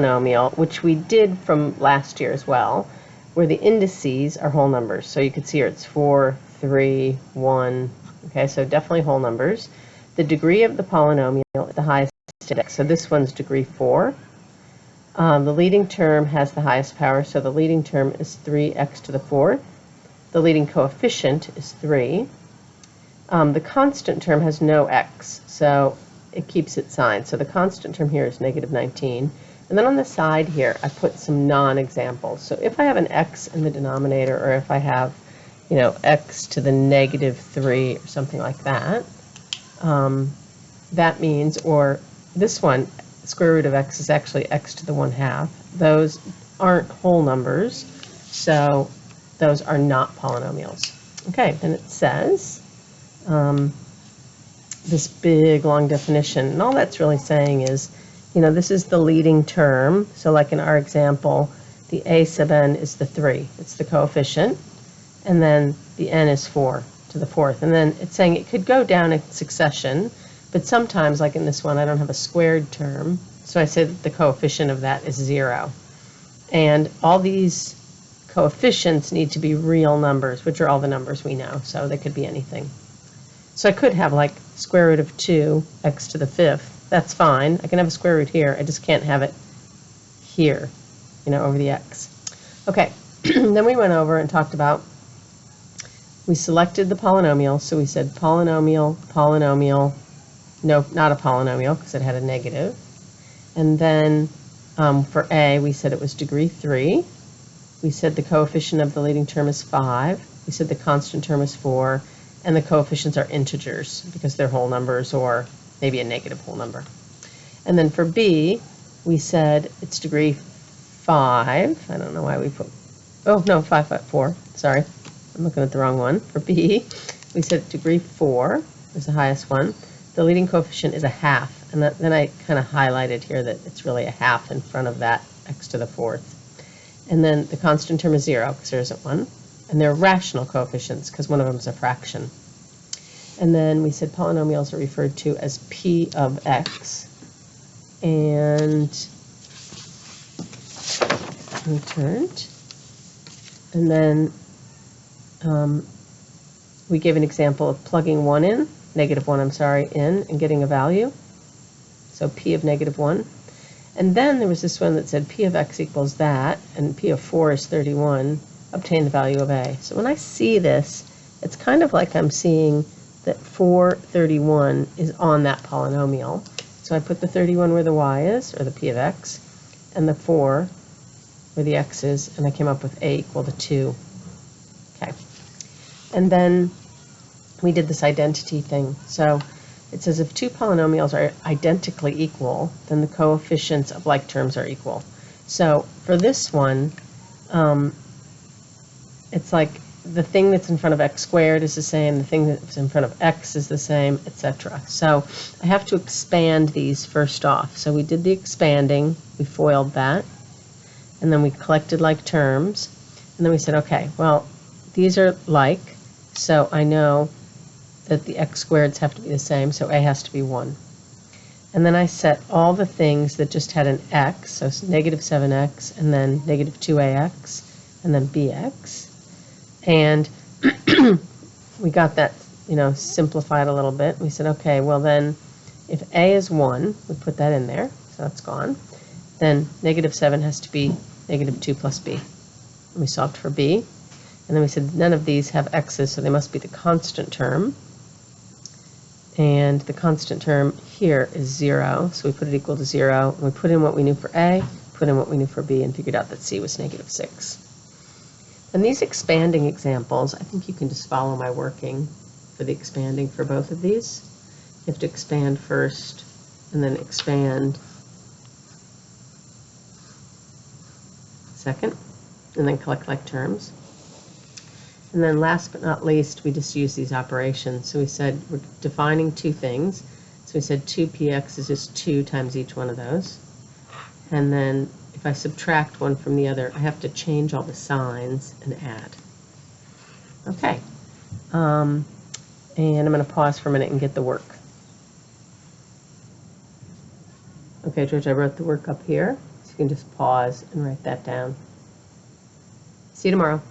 polynomial, which we did from last year as well, where the indices are whole numbers. So you can see here it's 4, 3, 1. Okay, so definitely whole numbers. The degree of the polynomial is the highest index. So this one's degree 4. The leading term has the highest power, so the leading term is 3x to the 4th. The leading coefficient is 3. The constant term has no x, so it keeps its sign. So the constant term here is negative 19. And then on the side here, I put some non-examples. So if I have an x in the denominator, or if I have, x to the negative 3 or something like that, that means, or this one, square root of x is actually x to the 1/2. Those aren't whole numbers, so those are not polynomials. Okay, then it says this big long definition, and all that's really saying is, this is the leading term. So like in our example, the a sub n is the 3. It's the coefficient, and then the n is 4 to the 4th. And then it's saying it could go down in succession, but sometimes, like in this one, I don't have a squared term, so I say that the coefficient of that is 0. And all these coefficients need to be real numbers, which are all the numbers we know, so they could be anything. So I could have like square root of 2 x to the 5th. That's fine. I can have a square root here. I just can't have it here, over the x. Okay, then we went over and talked about, we selected the polynomial, so we said polynomial, polynomial, no, not a polynomial because it had a negative. And then for a, we said it was degree 3. We said the coefficient of the leading term is 5. We said the constant term is 4. And the coefficients are integers because they're whole numbers or maybe a negative whole number. And then for b, we said it's degree 5. I don't know why we put, 4. Sorry, I'm looking at the wrong one. For b, we said degree 4 is the highest one. The leading coefficient is a 1/2. And then I kind of highlighted here that it's really a 1/2 in front of that x to the 4th. And then the constant term is 0 because there isn't one. And they're rational coefficients because one of them is a fraction. And then we said polynomials are referred to as p of x. And returned. And then we gave an example of plugging 1 in, -1, I'm sorry, in, and getting a value. So p of -1. And then there was this one that said p of x equals that, and p of 4 is 31. Obtain the value of a. So when I see this, it's kind of like I'm seeing that 431 is on that polynomial. So I put the 31 where the y is, or the p of x, and the 4 where the x is, and I came up with a equal to 2. Okay. And then we did this identity thing. So it says if two polynomials are identically equal, then the coefficients of like terms are equal. So for this one, it's like the thing that's in front of x squared is the same, the thing that's in front of x is the same, etc. So I have to expand these first off. So we did the expanding, we FOILed that, and then we collected like terms, and then we said, okay, well, these are like, so I know that the x squareds have to be the same, so a has to be 1. And then I set all the things that just had an x, so it's -7x, and then -2ax, and then bx. And we got that, simplified a little bit. We said, okay, well then, if a is 1, we put that in there, so that's gone. Then -7 has to be -2 plus b. And we solved for b. And then we said none of these have x's, so they must be the constant term. And the constant term here is 0, so we put it equal to 0. And we put in what we knew for a, put in what we knew for b, and figured out that c was -6. And these expanding examples, I think you can just follow my working for the expanding for both of these. You have to expand first, and then expand second, and then collect like terms. And then last but not least, we just use these operations. So we said we're defining two things. So we said 2px is just 2 times each one of those. And then if I subtract one from the other, I have to change all the signs and add. Okay. And I'm going to pause for a minute and get the work. Okay, George, I wrote the work up here. So you can just pause and write that down. See you tomorrow.